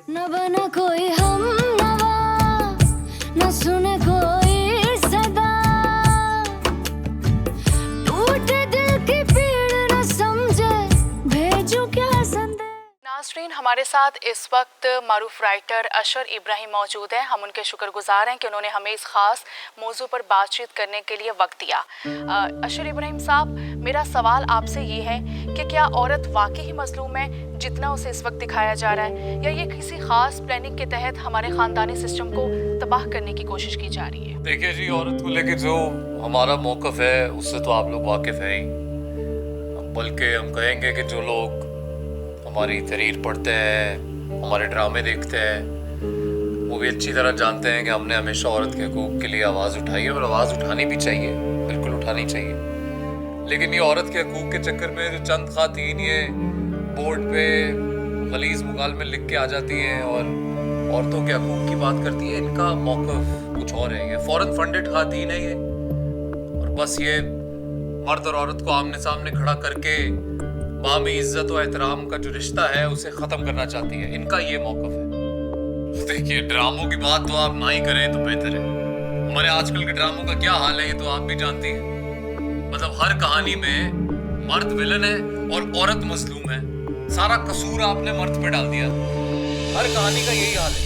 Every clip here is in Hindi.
न बना कोई हम नवा, न सुने कोई सदा, टूटे दिल की पीड़ न समझे, भेजूं क्या संदेश। नाज़रीन, हमारे साथ इस वक्त मारूफ राइटर अशर इब्राहिम मौजूद हैं। हम उनके शुक्रगुजार हैं कि उन्होंने हमें इस ख़ास मौजू पर बातचीत करने के लिए वक्त दिया। अशर इब्राहिम साहब, मेरा सवाल आपसे ये है कि क्या औरत वाकई ही मजलूम है जितना उसे इस वक्त दिखाया जा रहा है, या ये किसी ख़ास प्लानिंग के तहत हमारे ख़ानदानी सिस्टम को तबाह करने की कोशिश की जा रही है? देखिए जी, औरत को लेकर जो हमारा मौक़िफ़ है उससे तो आप लोग वाकिफ़ हैं ही, बल्कि हम कहेंगे कि जो लोग हमारी तहरीर पढ़ते हैं, हमारे ड्रामे देखते हैं, वो भी अच्छी तरह जानते हैं कि हमने हमेशा औरत के हकूक़ के लिए आवाज़ उठाई है और आवाज़ उठानी भी चाहिए, बिल्कुल उठानी चाहिए। लेकिन ये औरत के हकूक़ के चक्कर में जो चंद ख़ातीन ये बोर्ड पे ग़लीज़ मुकालमे लिख के आ जाती हैं और औरतों के हकूक़ की बात करती है, इनका मौक़िफ़ कुछ और है। ये फ़ौरन फंडेड ख़ातीन है ये, और बस ये मर्द और औरत को आमने सामने खड़ा करके बामी इज्जत और एहतराम का जो रिश्ता है उसे ख़त्म करना चाहती है। इनका ये मौक़िफ़ है। देखिए, ड्रामों की बात तो आप ना ही करें तो बेहतर है। हमारे आजकल के ड्रामों का क्या हाल है ये तो आप भी जानती हैं। मतलब हर कहानी में मर्द विलन है और औरत मजलूम है। सारा कसूर आपने मर्द पे डाल दिया। हर कहानी का यही हाल है।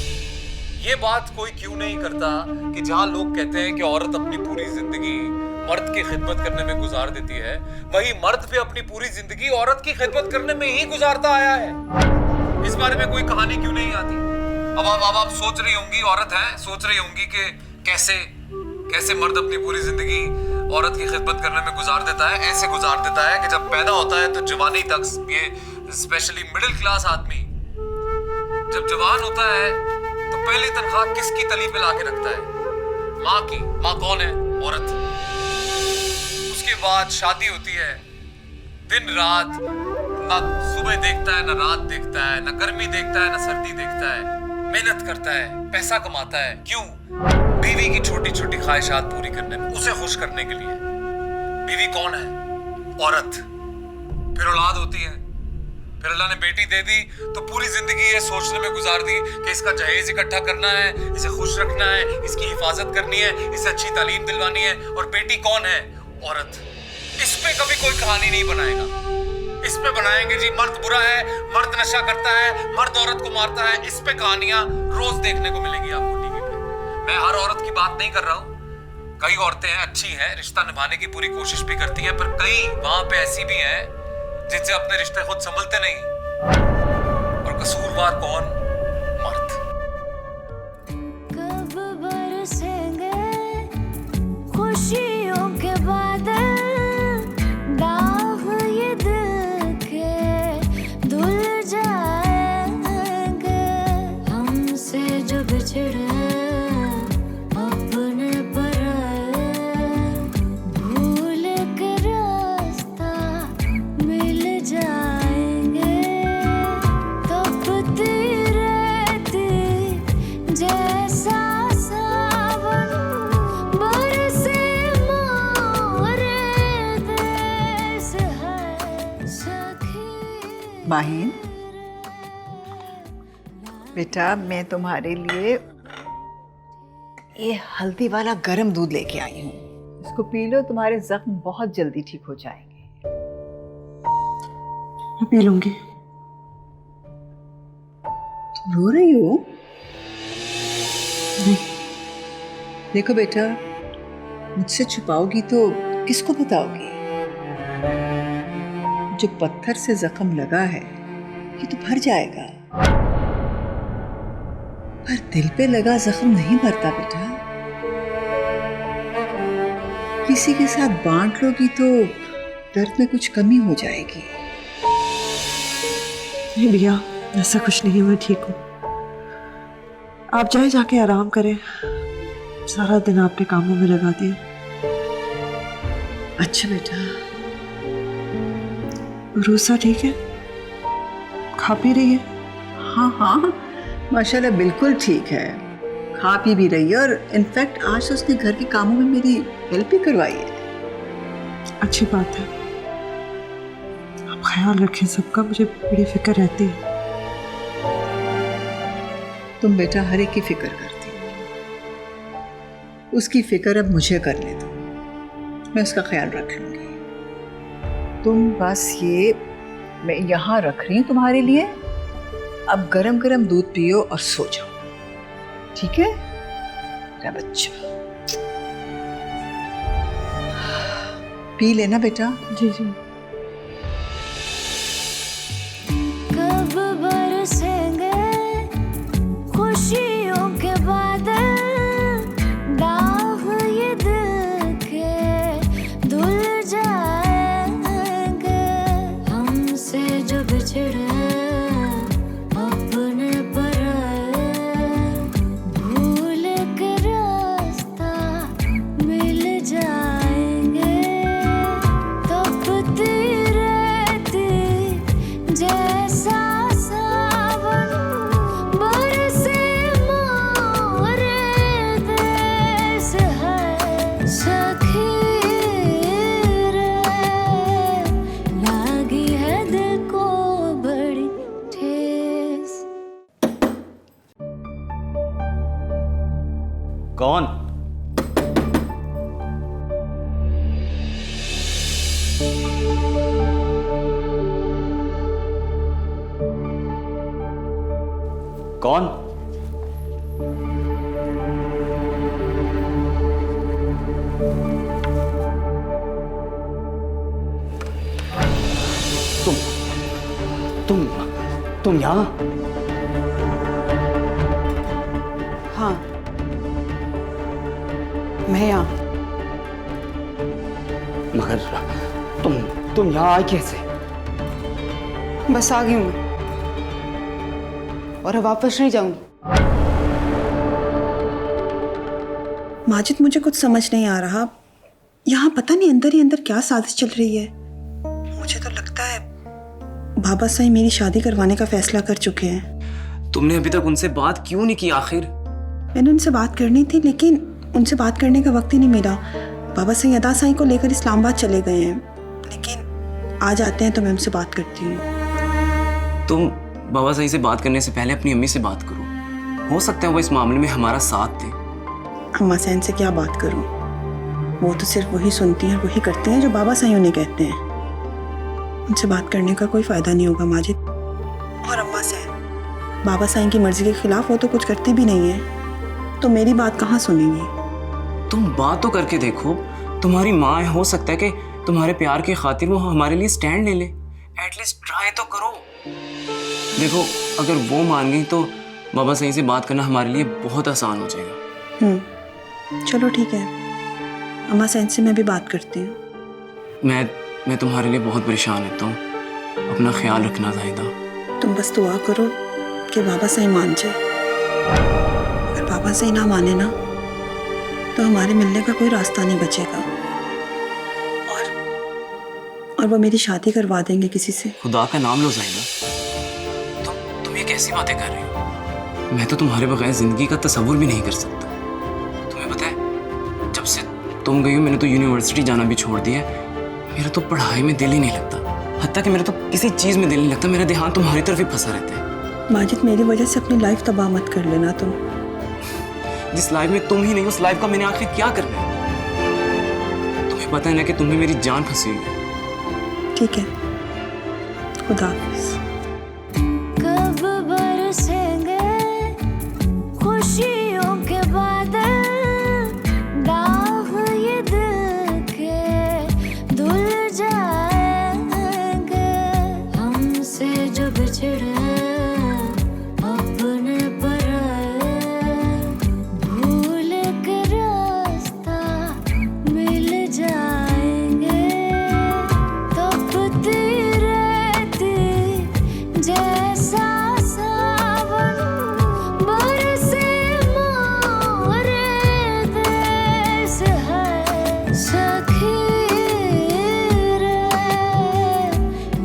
ये बात कोई क्यों नहीं करता कि जहाँ लोग कहते हैं कि औरत अपनी पूरी जिंदगी मर्द की खिदमत करने में गुजार देती है, वही मर्द भी अपनी पूरी जिंदगी औरत की खिदमत करने में ही गुजारता आया है। इस बारे में कोई कहानी क्यों नहीं आती? अब आप सोच रही होंगी, औरत है, सोच रही होंगी कि कैसे मर्द अपनी पूरी जिंदगी औरत की खिदमत करने में गुजार देता है। ऐसे गुजार देता है कि जब पैदा होता है तो जवानी तक, ये स्पेशली मिडिल क्लास आदमी जब जवान होता है तो पहली तनख्वाह किसकी तली पे लाके रखता है? माँ की। माँ कौन है? औरत। उसके बाद शादी होती है, दिन रात ना सुबह देखता है, ना रात देखता है, ना गर्मी देखता है, ना सर्दी देखता है, मेहनत करता है, पैसा कमाता है। क्यों? बीवी की छोटी छोटी ख्वाहिशात पूरी करने में, उसे खुश करने के लिए। बीवी कौन है? औरत। फिर औलाद होती है, फिर अल्लाह ने बेटी दे दी तो पूरी जिंदगी ये सोचने में गुजार दी कि इसका जहेज इकट्ठा करना है, इसे खुश रखना है, इसकी हिफाजत करनी है, इसे अच्छी तालीम दिलवानी है। और बेटी कौन है? औरत। इस पे कभी कोई कहानी नहीं बनाएगा। इस पे बनाएंगे जी मर्द बुरा है, मर्द नशा करता है, मर्द औरत को मारता है। इस पे कहानियां रोज देखने को मिलेंगी आपको टीवी पे। मैं हर औरत की बात नहीं कर रहा हूँ। कई औरतें हैं, अच्छी हैं, रिश्ता निभाने की पूरी कोशिश भी करती हैं, पर कई वहां पे ऐसी भी हैं जिनसे अपने रिश्ते खुद संभलते नहीं। और कसूरवार कौन? मर्द। कब बरसेंगे खुशियों के बादल, दाग ये दिल के धुल जाएंगे, हमसे जो बिछड़े अपने पराए, भूल के रास्ता मिल जाएंगे, तपती रहती जैसा सावन, बरसे मोरे देश है सखी। माहिन बेटा, मैं तुम्हारे लिए ये हल्दी वाला गरम दूध लेके आई हूँ। इसको पी लो, तुम्हारे जख्म बहुत जल्दी ठीक हो जाएंगे। मैं पी लूंगी। तुम रो रही हो? नहीं। देखो बेटा, मुझसे छुपाओगी तो किसको बताओगी? जो पत्थर से जख्म लगा है ये तो भर जाएगा, पर दिल पे लगा जख्म नहीं भरता बेटा। किसी के साथ बांट लोगी तो दर्द में कुछ कमी हो जाएगी। नहीं भैया, ऐसा कुछ नहीं है, मैं ठीक हूँ। आप जाए जाके आराम करें। सारा दिन आपने कामों में लगा दिया। अच्छा बेटा। रूसा ठीक है? खा पी रही है? हाँ हाँ, माशाल्लाह बिल्कुल ठीक है, खा पी भी रही है, और इनफैक्ट आज तो उसने घर के कामों में मेरी हेल्प भी करवाई है। अच्छी बात है। आप ख्याल रखें सबका, मुझे बड़ी फिक्र रहती है। तुम बेटा हर एक की फिक्र करती हो, उसकी फिक्र अब मुझे करने दो, मैं उसका ख्याल रख लूंगी। तुम बस ये मैं यहाँ रख रही हूँ तुम्हारे लिए, अब गरम गरम दूध पियो और सो जाओ, ठीक है मेरा बच्चा? पी लेना बेटा। जी जी। कब बरसेंगे खुशियों के बादल, दाग ये दिल के धुल जाएंगे, हमसे जो बिछड़े अपने पराए, भूल के रास्ता मिल जाएंगे, तपती रहती जैसा सावन, बरसे मोरे देश है सखी रे, लागी है दिल को बड़ी ठेस। कौन? कौन? तुम यहाँ? हाँ, मैं यहाँ। मगर तुम यहाँ आई कैसे? बस आ गई हूँ मैं, और अब वापस नहीं जाऊंगी। माजिद, मुझे कुछ समझ नहीं आ रहा, यहाँ पता नहीं अंदर ही अंदर क्या साजिश चल रही है। मुझे तो लगता है बाबा साईं मेरी शादी करवाने का फैसला कर चुके हैं। तुमने अभी तक उनसे बात क्यों नहीं की आखिर? मैंने उनसे बात करनी थी, लेकिन उनसे बात करने का वक्त ही नहीं मिला। बाबा साईं अदा साईं को लेकर इस्लामाबाद चले गए हैं, लेकिन आ जाते हैं तो मैं उनसे बात करती हूँ। तुम बाबा साईं से बात करने से पहले अपनी अम्मी से बात करो, हो सकता है वो इस मामले में हमारा साथ दें। अम्मा सैन से क्या बात करूं? वो तो सिर्फ वही सुनती हैं, वही करते हैं जो बाबा साईं उन्हें कहते हैं। उनसे बात करने का कोई फायदा नहीं होगा माजिद। और अम्मा सैन बाबा साईं की मर्जी के खिलाफ वो तो कुछ करती भी नहीं है, तो मेरी बात कहाँ सुनेंगी? तुम बात तो करके देखो, तुम्हारी माँ है, हो सकता है कि तुम्हारे प्यार की खातिर वो हमारे लिए स्टैंड ले ले। एटलीस्ट ट्राई तो करो। देखो, अगर वो मान गई तो बाबा साईं से बात करना हमारे लिए बहुत आसान हो जाएगा। चलो ठीक है, अम्मा सैन से मैं भी बात करती हूँ। मैं तुम्हारे लिए बहुत परेशान रहता हूँ, अपना ख्याल रखना ज़ाहिदा। तुम बस दुआ करो कि बाबा साईं मान जाए। अगर बाबा साईं ना माने ना, तो हमारे मिलने का कोई रास्ता नहीं बचेगा, और वो मेरी शादी करवा देंगे किसी से। खुदा का नाम लो ज़ाहिदा, तुम ये कैसी बातें कर रही हो? मैं तो तुम्हारे बगैर ज़िंदगी का तसव्वुर भी नहीं कर सकता। तुम्हें पता है, जब से तुम गई हो मैंने तो यूनिवर्सिटी जाना भी छोड़ दिया है। मेरा तो पढ़ाई में दिल ही नहीं लगता, हत्ता कि मेरा तो किसी चीज़ में दिल नहीं लगता। मेरा ध्यान तुम्हारी तरफ ही फंसा रहता है। माजिद, मेरी वजह से अपनी लाइफ तबाह मत कर लेना तुम। जिस लाइफ में तुम ही नहीं, उस लाइफ का मैंने आखिर क्या करना है? तुम्हें पता है ना कि तुम्हें मेरी जान फंसी हुई है। ठीक है, खुदा हाफिज़। कब बरसेंगे खुशियों के बादल, दाग ये दिल के धुल जाएंगे, हमसे जो बिछड़े अपने पराए, भूल के रास्ता मिल जाएंगे, तपती रहती जैसा सावन, बरसे मोरे देश है सखी रे,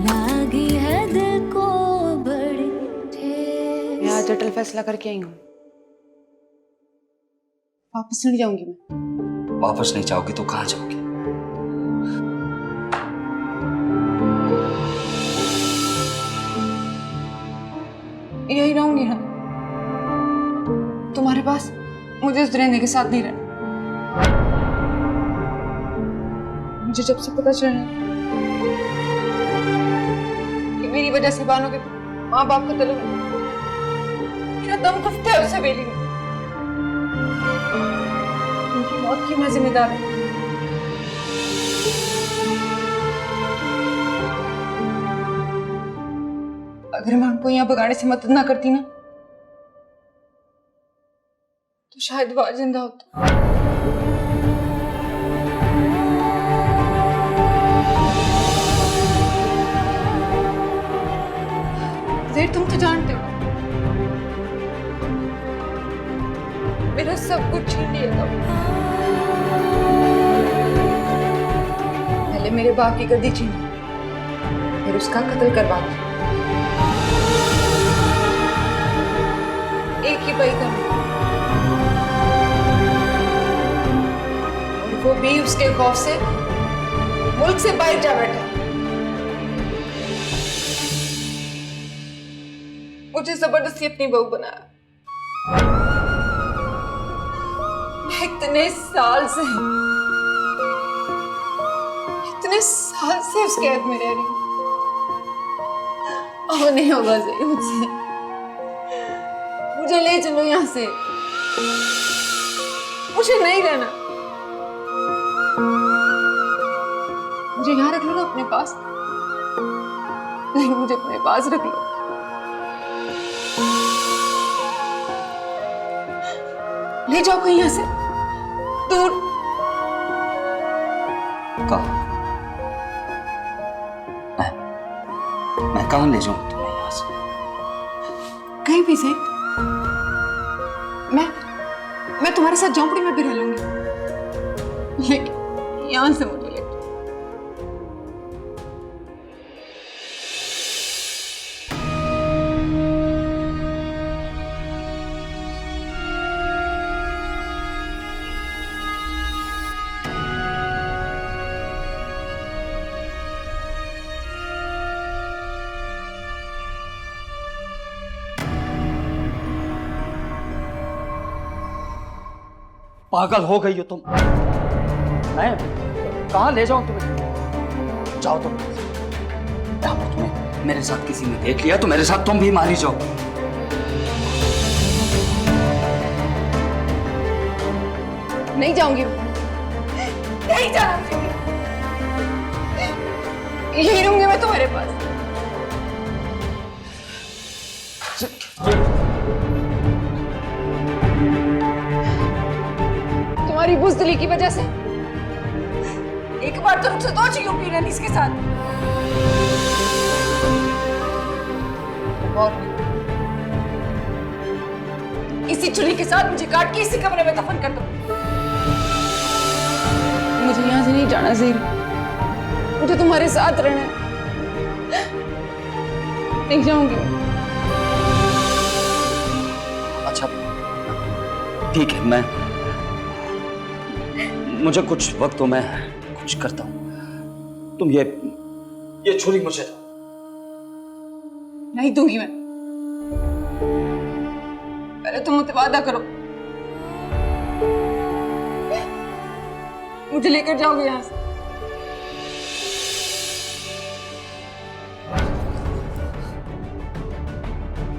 लागी है दिल को बड़ी ठेस। मैं आज अटल फैसला करके आई हूँ, वापस नहीं जाऊंगी मैं। वापस नहीं जाओगी तो कहाँ जाओगी? यही रहूंगी ना। पास मुझे उस रहने के साथ नहीं रहना। मुझे जब से पता चला कि मेरी वजह से बानो के माँ बाप का तलब मेरा दम घुटता है उस हवेली में। उनकी मौत की मैं जिम्मेदार हूँ। अगर मैं उनको यहाँ भगाने से मदद ना करती ना तो शायद वो आज जिंदा होता। ज़ेर, तुम तो जानते हो मेरा सब कुछ छीन लिया था। पहले मेरे बाप की गद्दी छीनी, फिर उसका कत्ल करवा दिया। एक ही पैदा में, और वो भी उसके खौफ से मुल्क से बाहर जा बैठा। मुझे जबरदस्ती अपनी बहू बनाया। मैं इतने साल से उस कैद में रह रही हूँ। अब नहीं होगा सही मुझसे। मुझे ले चलो यहाँ से। मुझे नहीं रहना। मुझे यहाँ रख लो ना अपने पास। नहीं, मुझे अपने पास रख लो। ले जाओ कहीं यहाँ से दूर। कहाँ? मैं कहाँ ले जाऊँ तुम्हें यहाँ से? कहीं भी से। मैं तुम्हारे साथ झोंपड़ी में भी रह लूंगी, लेकिन यहाँ से मुझे ले। पागल हो गई हो तुम। मैं कहाँ ले जाऊं तुम्हें? जाओ तुम। अगर तुम्हें मेरे साथ किसी ने देख लिया तो मेरे साथ तुम भी मारी जाओ। नहीं जाऊंगी, नहीं जाना मुझे। यही रहूंगी मैं तुम्हारे पास। तुम्हारी बुज़दिली की वजह से एक बार तो मुझसे दो चीजों पी रही इसके साथ। और इसी छुरी के साथ मुझे काट के इसी कमरे में दफन कर दो। मुझे यहाँ से नहीं जाना ज़ेर। मुझे तुम्हारे साथ रहना है। नहीं जाऊंगी। अच्छा ठीक है, मुझे कुछ वक्त तो मैं कुछ करता हूं। तुम ये छुरी मुझे दो। नहीं दूंगी मैं। पहले तुम मुझसे वादा करो, मुझे लेकर जाओगे यहाँ से।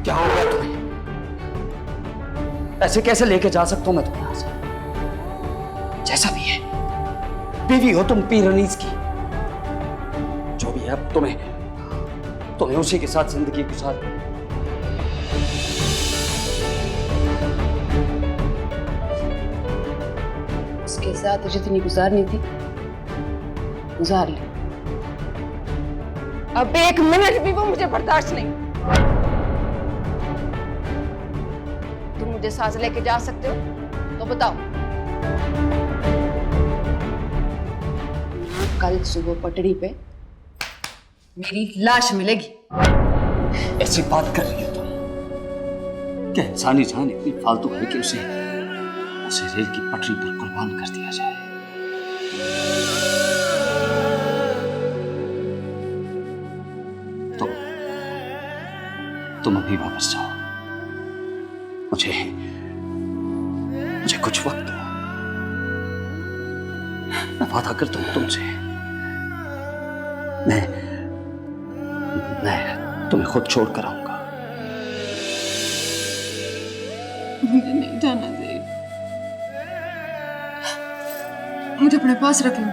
क्या हो गया तुम्हें? ऐसे कैसे लेके जा सकता हूं मैं तुम्हें यहाँ से? जैसा भी है, बीवी हो तुम पीर अनीस की। जो भी है, अब तुम्हें उसी के साथ जिंदगी गुजार। उसके साथ जितनी गुजारनी थी गुजार ली। अब एक मिनट भी वो मुझे बर्दाश्त नहीं। तुम मुझे साथ लेके जा सकते हो तो बताओ। कल सुबह पटड़ी पे मेरी लाश मिलेगी। ऐसी बात कर रही हो तुम? क्या इंसानी जान इतनी फालतू है कि उसे रेल की पटरी पर कुर्बान कर दिया जाए? तुम अभी वापस जाओ। मुझे कुछ वक्त दो। मैं वादा करता हूं तुमसे, मैं तुम्हें खुद छोड़ कर आऊंगा। मुझे नहीं जाना ज़हीर, मुझे अपने पास रख लो।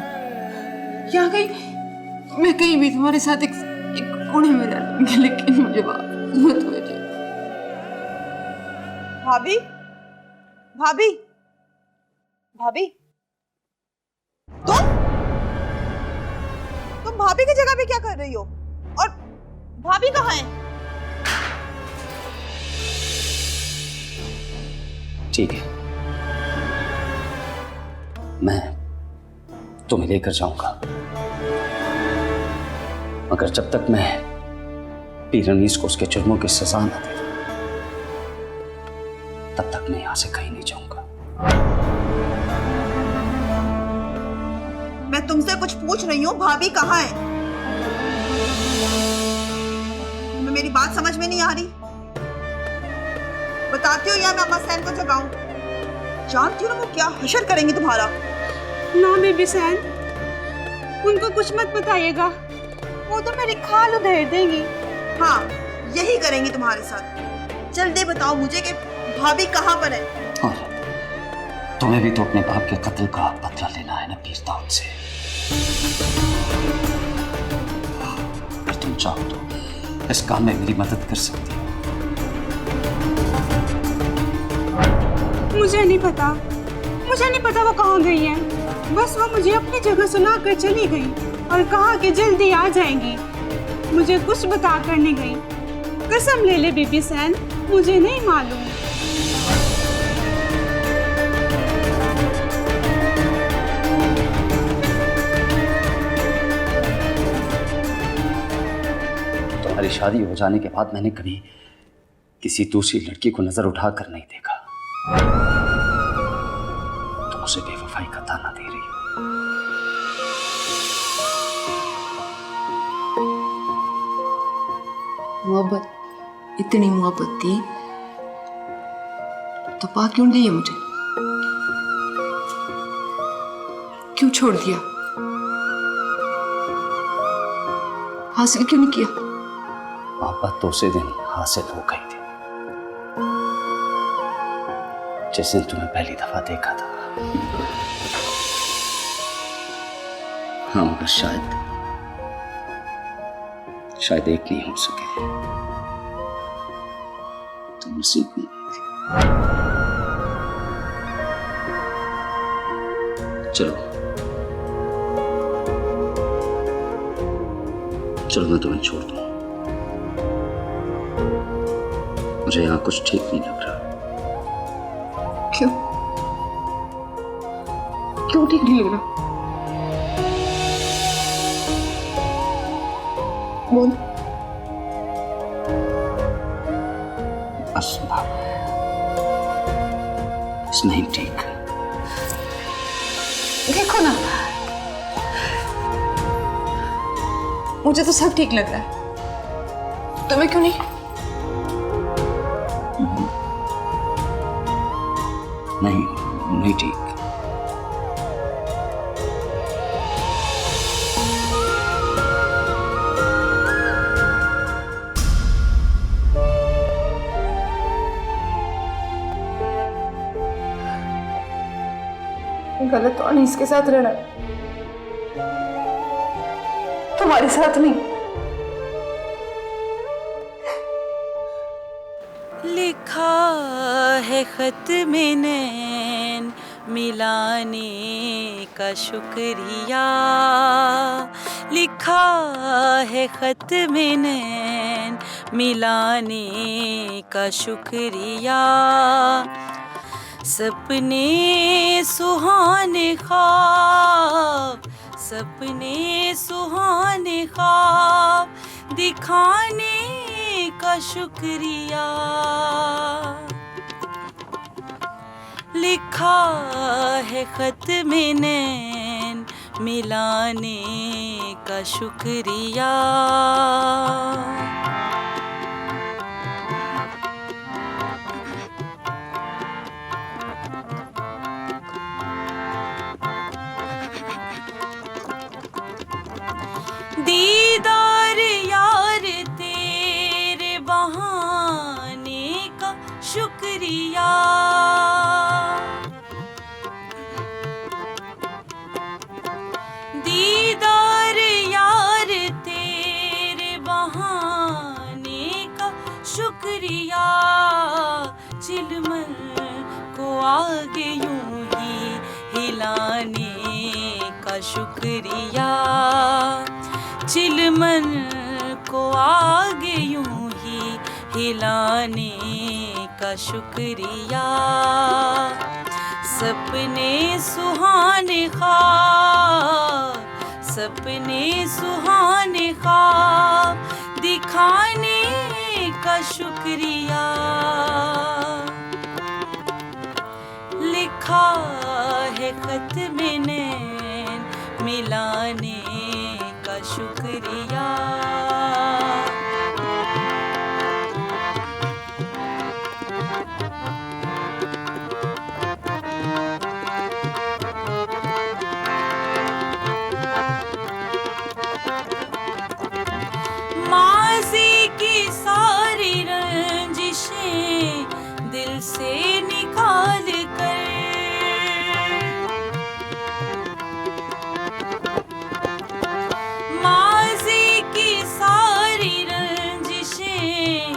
यहाँ कहीं मैं कहीं भी तुम्हारे साथ एक कोने में रह लूंगी, लेकिन मुझे वापस मत भेजो। भाभी, भाभी, भाभी, तुम भाभी की जगह पे क्या कर रही हो? और भाभी कहाँ है? ठीक है, मैं तुम्हें लेकर जाऊंगा, मगर जब तक मैं पीर अनीस को उसके जुर्मों की सजा न दे तब तक मैं यहां से कहीं नहीं जाऊंगा। मैं तुमसे कुछ पूछ रही हूँ, भाभी कहाँ है? तुम्हें मेरी बात समझ में नहीं आ रही? बताती हो या मैं अम्मा सैन को जगाऊं? जानती हो ना वो क्या हशर करेंगी तुम्हारा। ना बेबी सैन, उनको कुछ मत बताइएगा, वो तो मेरी खाल उधेड़ देंगी। हाँ, यही करेंगी तुम्हारे साथ। जल्दी बताओ मुझे कि भाभी कहाँ पर है? और तुम्हें भी तो अपने बाप के कत्ल का बदला लेना है ना पीर दाऊद से। अगर तुम चाहो तो इस काम में मेरी मदद कर सकती हो। मुझे नहीं पता वो कहाँ गई है। बस वो मुझे अपनी जगह सुना कर चली गई और कहा कि जल्दी आ जाएंगी। मुझे कुछ बता कर नहीं गई। कसम ले ले बेबी सैन, मुझे नहीं मालूम। तुम्हारी शादी हो जाने के बाद मैंने कभी किसी दूसरी लड़की को नजर उठाकर नहीं देखा। तुम उसे बेवफाई का ताना दे रही हो। मोहब्बत, इतनी मोहब्बत थी तो पा क्यों दिया मुझे? क्यों छोड़ दिया? हासिल क्यों नहीं किया? मोहब्बत तो उसी दिन हासिल हो गई थी जिस दिन तुम्हें पहली दफा देखा था। हाँ, मगर शायद एक नहीं हो सके। तुम नसीब में नहीं थी। चलो मैं तुम्हें छोड़ दूं। मुझे यहाँ कुछ ठीक नहीं लग रहा। क्यों ठीक नहीं लग रहा? बोल। बस नहीं ठीक। देखो ना, मुझे तो सब ठीक लग रहा है, तुम्हें क्यों नहीं? नहीं ठीक। गलत तो अनीस के साथ रहना, तुम्हारे साथ नहीं। लिखा है खत में नैन मिलाने का शुक्रिया, लिखा है खत में नैन मिलाने का शुक्रिया। सपने सुहाने ख्वाब, सपने सुहाने ख्वाब दिखाने का शुक्रिया। लिखा है खत में नैन मिलाने का शुक्रिया। शुक्रिया। दीदार यार तेरे बहाने का शुक्रिया। चिलमन को आगे यूं ही हिलाने का शुक्रिया। चिलमन को आगे यूं ही हिलाने का शुक्रिया। सपने सुहाने ख्वाब, सपने सुहाने ख्वाब दिखाने का शुक्रिया। लिखा है खत में नैन मिलाने का शुक्रिया। माज़ी की सारी रंजिशें दिल से निकाल कर, माज़ी की सारी रंजिशें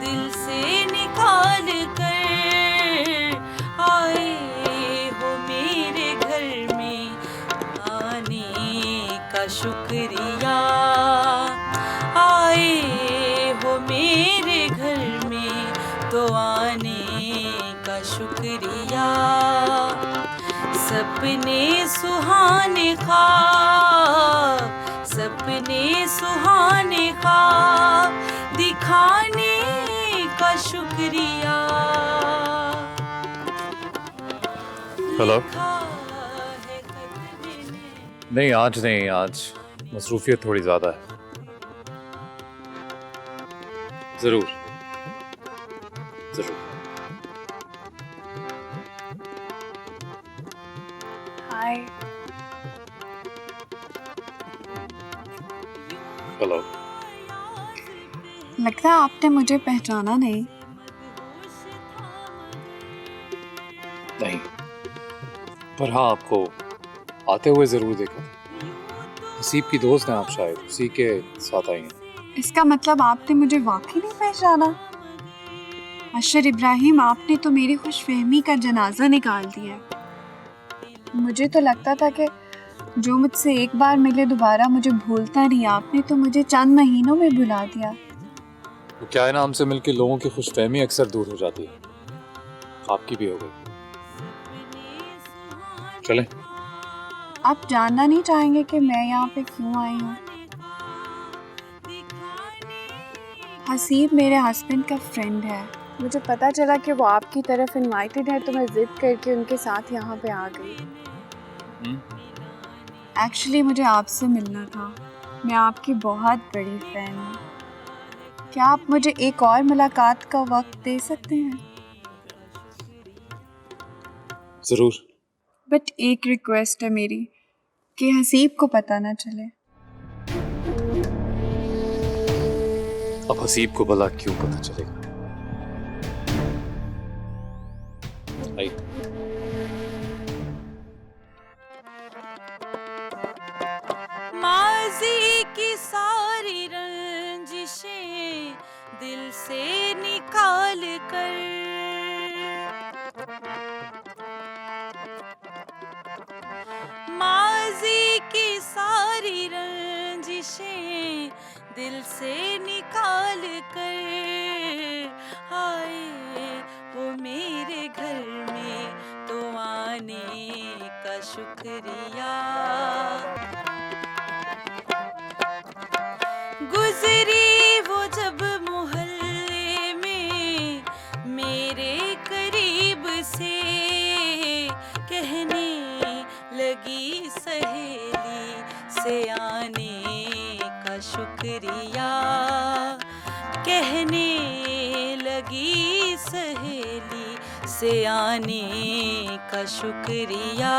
दिल से निकाल कर आए हो मेरे घर में आने का शुक्रिया। आए हो मेरे घर में तो आने का शुक्रिया। सपने सुहाने ख्वाब, सपने सुहाने ख्वाब दिखाने का शुक्रिया। हेलो। नहीं आज नहीं, आज मसरूफियत थोड़ी ज़्यादा है। ज़रूर ज़रूर। हाय। हेलो। लगता है आपने मुझे पहचाना नहीं। नहीं, पर हाँ आपको आते हुए ज़रूर देखा। हसीब की दोस्त हैं आप, शायद उसी के साथ आई हैं। इसका मतलब आपने मुझे वाकई नहीं पहचाना। अशर इब्राहिम, आपने तो मेरी खुशफहमी का जनाजा निकाल दिया। मुझे तो लगता था कि जो मुझसे एक बार मिले दोबारा मुझे भूलता नहीं, आपने तो मुझे चंद महीनों में भुला दिया। तो क्या है ना, हमसे मिलके लोगों की खुशफहमी अक्सर दूर हो जाती है। आपकी भी हो गई। चलें। आप जानना नहीं चाहेंगे कि मैं यहाँ पे क्यों आई हूँ? हसीब मेरे हस्बैंड का फ्रेंड है। मुझे पता चला कि वो आपकी तरफ इनवाइटेड है तो मैं ज़िद करके उनके साथ यहाँ पे आ गई। एक्चुअली मुझे आपसे मिलना था। मैं आपकी बहुत बड़ी फ़ैन हूँ। क्या आप मुझे एक और मुलाकात का वक्त दे सकते हैं? ज़रूर। बट एक रिक्वेस्ट है मेरी कि हसीब को पता ना चले। अब हसीब को भला क्यों पता चलेगा? आई। माज़ी की सारी रंजिशें दिल से निकाल कर माज़ी की सारी रंजिशें दिल से निकाल कर आए वो मेरे घर में तो आने का शुक्रिया। गुजरी वो जब मोहल्ले में मेरे करीब से कहने लगी सहेली से आने का शुक्रिया। कहने लगी सहेली से आने का शुक्रिया।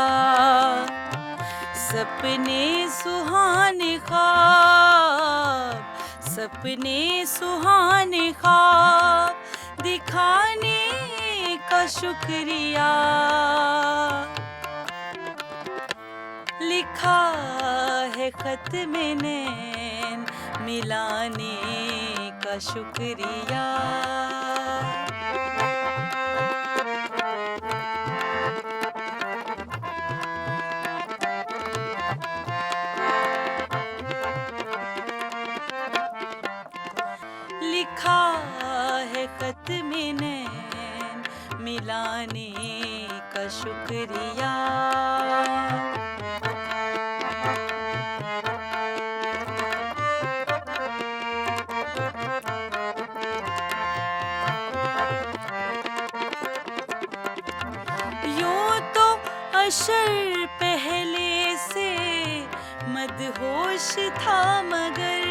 सपने सुहाने ख्वाब, सपने सुहाने ख्वाब दिखाने का शुक्रिया, लिखा है खत में नैन मिलाने का शुक्रिया। लिखा है खत में नैन मिलाने का शुक्रिया। यूं तो अशर पहले से मदहोश था, मगर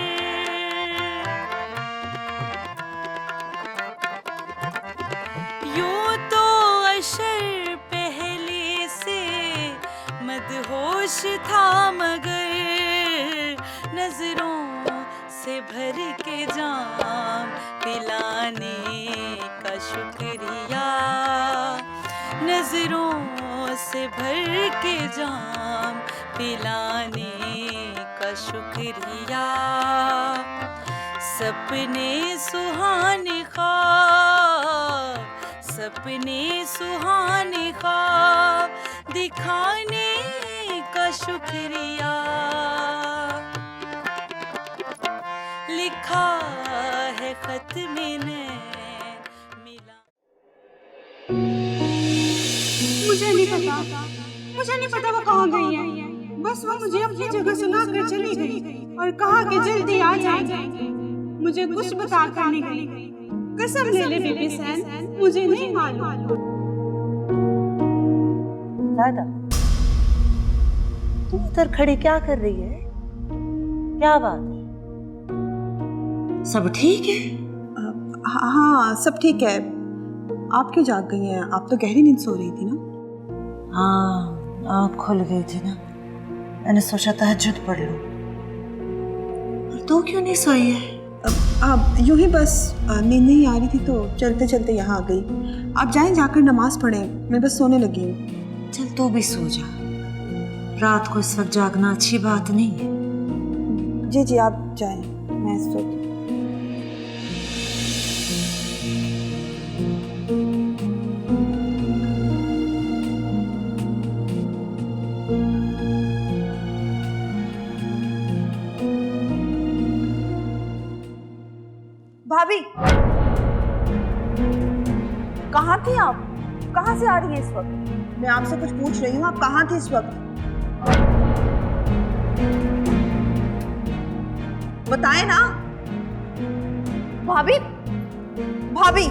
यूं तो अशर पहले से मदहोश था, मगर नजरों से भर के जाम पिलाने का शुक्रिया, नजरों से भर के जाम पिलाने का शुक्रिया। सपने सुहाने ख्वाब, सपने सुहाने ख्वाब दिखाने का शुक्रिया, लिखा है खत में नैन मिला। मुझे नहीं पता वो कहाँ गई है। बस वो मुझे अपनी जगह सुना कर चली गई और कहा कि जल्दी आ जाएगी। मुझे कुछ बता कर नहीं गई। कसम ले ले बीबी सैन, मुझे नहीं मालूम। दादा, तुम इधर खड़ी क्या कर रही है? क्या बात है? सब ठीक है? हाँ, सब ठीक है। आप क्यों जाग गई हैं? आप तो गहरी नींद सो रही थी ना? हाँ, आँख खुल गई थी ना, मैंने सोचा तहज्जुद पढ़ लूं। और तू क्यों नहीं सोई है? आप यूं ही बस नींद नहीं आ रही थी तो चलते चलते यहाँ आ गई। आप जाएं, जाकर नमाज पढ़ें, मैं बस सोने लगी हूँ। चल तू भी सो जा, रात को इस वक्त जागना अच्छी बात नहीं है। जी जी, आप जाएं, मैं सोती। भाभी, कहाँ थी आप? कहाँ से आ रही हैं इस वक्त? मैं आपसे कुछ पूछ रही हूँ, आप कहाँ थी इस वक्त? बताएं ना। भाभी, भाभी,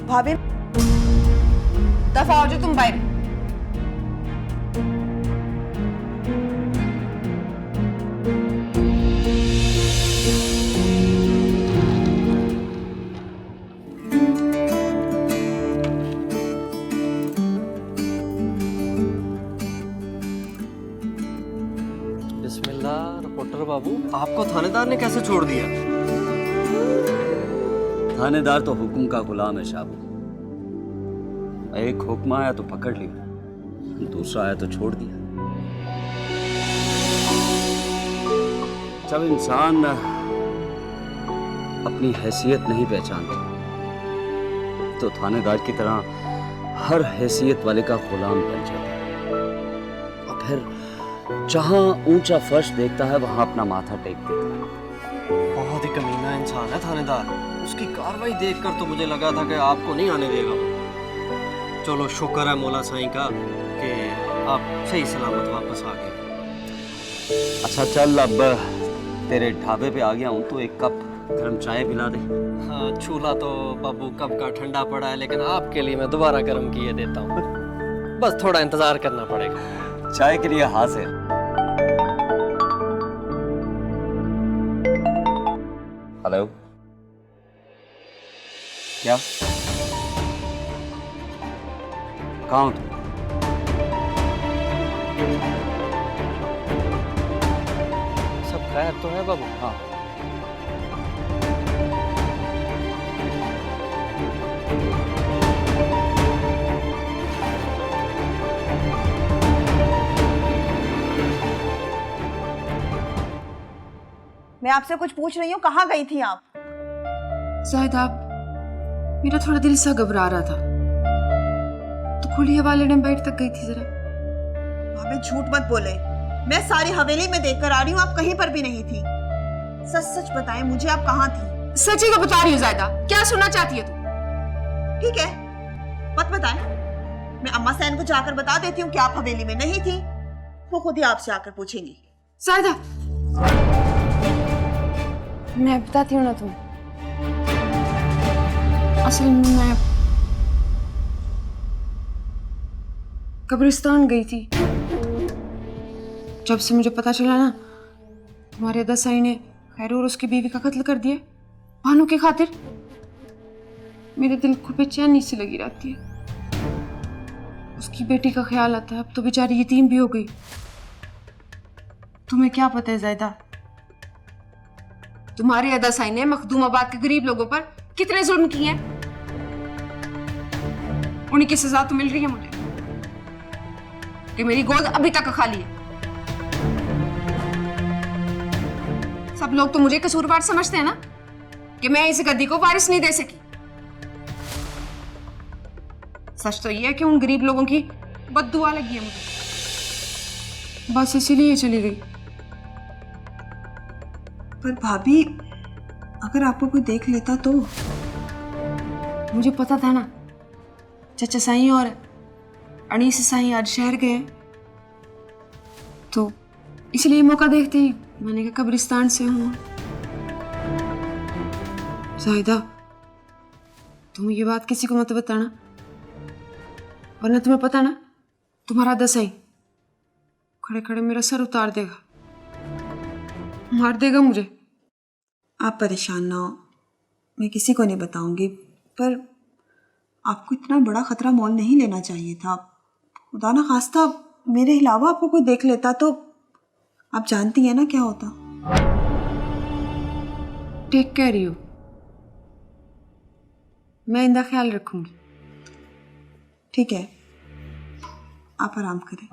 भाभी, दफा हो जो तुम बाहर। रिपोर्टर बाबू, आपको थानेदार ने कैसे छोड़ दिया? थानेदार तो हुक्म का गुलाम है शाबू। एक हुक्म आया तो पकड़ लिया, दूसरा आया तो छोड़ दिया। जब इंसान अपनी हैसियत नहीं पहचानता तो थानेदार की तरह हर हैसियत वाले का गुलाम बन जाता है और फिर जहां ऊंचा फर्श देखता है वहां अपना माथा टेक देता है। बहुत ही कमीना इंसान है थानेदार। उसकी कार्रवाई देखकर तो मुझे लगा था कि आपको नहीं आने देगा। चलो शुक्र है मौला साईं का कि आप सही सलामत वापस आ गए। अच्छा चल, अब तेरे ढाबे पे आ गया हूँ तो एक कप गर्म चाय पिला दे। हाँ, चूल्हा तो बाबू कब का ठंडा पड़ा है, लेकिन आपके लिए मैं दोबारा गर्म किए देता हूँ। बस थोड़ा इंतजार करना पड़ेगा। चाय के लिए हाजिर। हेलो, क्या? कहाँ हो तुम? खैर तो है बाबू? हाँ। मैं आपसे कुछ पूछ रही हूँ, कहाँ गई थी आप? जाहिदा, मेरा थोड़ा दिल सा घबरा रहा था तो खुली हवाले में बैठ तक गई थी जरा। भाभी झूठ मत बोले, मैं सारी हवेली में देख कर आ रही हूँ, आप कहीं पर भी नहीं थी। सच सच बताएं मुझे, आप कहाँ थी? सच ही तो बता रही हूँ जाहिदा, क्या सुनना चाहती है तू? ठीक है, मत बताएं, मैं अम्मा सैन को जाकर बता देती हूँ कि आप हवेली में नहीं थी, वो खुद ही आपसे आकर पूछेंगी। जाहिदा, मैं बताती हूँ ना तुम्हें, असल में मैं कब्रिस्तान गई थी। जब से मुझे पता चला ना तुम्हारे दसाई ने खैर और उसकी बीवी का कत्ल कर दिया भानु की खातिर, मेरे दिल को बेचैनी सी लगी रहती है। उसकी बेटी का ख्याल आता है, अब तो बेचारी यतीम भी हो गई। तुम्हें क्या पता है जायदा, तुम्हारे दसाई ने मखदूमाबाद के गरीब लोगों पर कितने जुल्म किए हैं। उन्हीं की सजा तो मिल रही है मुझे कि मेरी गोद अभी तक खाली है। सब लोग तो मुझे कसूरवार समझते हैं ना कि मैं इस गद्दी को वारिस नहीं दे सकी। सच तो यह है कि उन गरीब लोगों की बद्दुआ लगी है मुझे, बस इसीलिए चली गई। पर भाभी, अगर आपको कोई देख लेता तो? मुझे पता था ना चाचा साईं और अनीस साईं आज शहर गए, तो इसलिए मौका देखते ही मैंने कहा कब्रिस्तान से हूँ। जाहिदा, तुम ये बात किसी को मत बताना, वरना तुम्हें पता ना तुम्हारा दसाई खड़े खड़े मेरा सर उतार देगा, मार देगा मुझे। आप परेशान ना हो, मैं किसी को नहीं बताऊंगी, पर आपको इतना बड़ा खतरा मोल नहीं लेना चाहिए था। खुदा ना खास्ता मेरे अलावा आपको कोई देख लेता तो आप जानती हैं ना क्या होता। टेक केयर यू, मैं इनका ख्याल रखूंगी। ठीक है, आप आराम करें।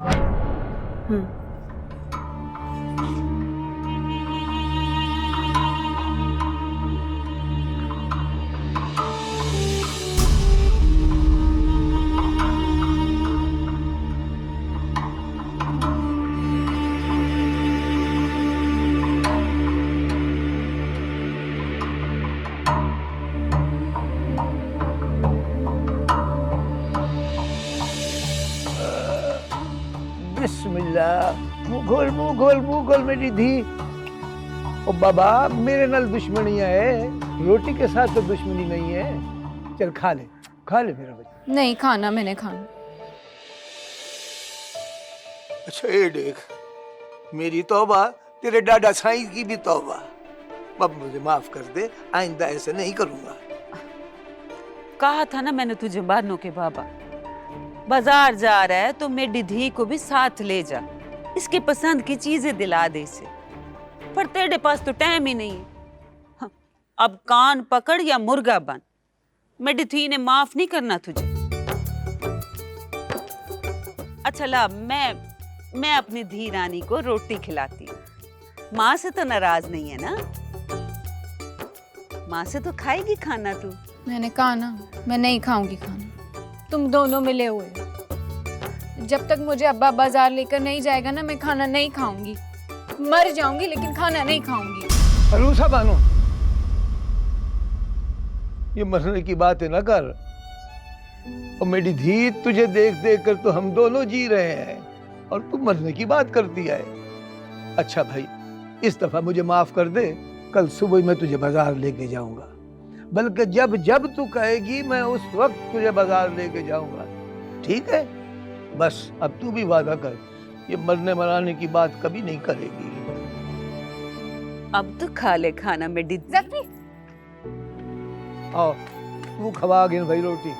बिस्मिल्लाह, मुगल मुगल मुगल मेरी धी। ओ बाबा, मेरे नाल दुश्मनियां है, रोटी के साथ तो दुश्मनी नहीं है। चल खा ले मेरा बच्चा। नहीं खाना, मैंने खाना। अच्छा ये देख, मेरी तौबा, तेरे डाडा साईं की भी तौबा। अब मुझे माफ कर दे, आइंदा ऐसे नहीं करूंगा। कहा था ना मैंने तुझे बानो के बाबा, बाजार जा रहा है तो मेरी धी को भी साथ ले जा, इसकी पसंद की चीजें दिला दे इसे। पर तेरे पास तो टाइम ही नहीं है। हाँ, अब कान पकड़ या मुर्गा बन, मेरी धी ने माफ नहीं करना तुझे। अच्छा ला, मैं अपनी धी रानी को रोटी खिलाती हूँ। माँ से तो नाराज नहीं है ना? माँ से तो खाएगी खाना तू। मैंने कहा ना मैं नहीं खाऊंगी खाना, तुम दोनों मिले हुए। जब तक मुझे अब्बा बाजार लेकर नहीं जाएगा ना, मैं खाना नहीं खाऊंगी। मर जाऊंगी लेकिन खाना नहीं खाऊंगी। अरूसा बानो, ये मरने की बातें ना कर। और मेरी धी, तुझे देख देख कर तो हम दोनों जी रहे हैं और तू मरने की बात करती है। अच्छा भाई, इस दफा मुझे माफ कर दे, कल सुबह मैं तुझे बाजार लेके जाऊंगा। बल्कि जब जब तू कहेगी मैं उस वक्त तुझे बाजार लेके जाऊंगा, ठीक है? बस अब तू भी वादा कर, ये मरने मराने की बात कभी नहीं करेगी। अब तो खा ले खाना मेरी धी। आओ, तू खवा गिन भाई रोटी।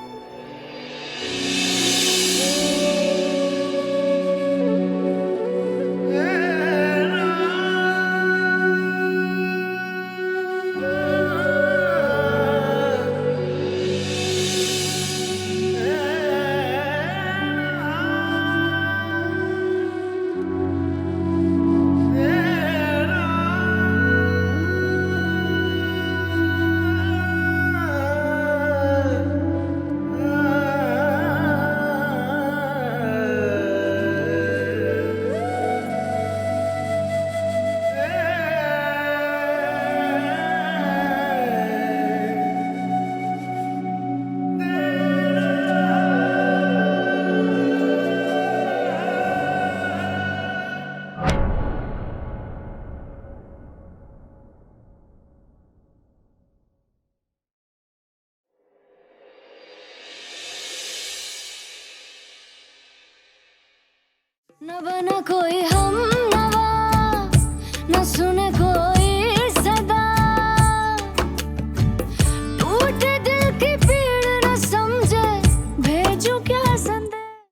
न बना कोई हम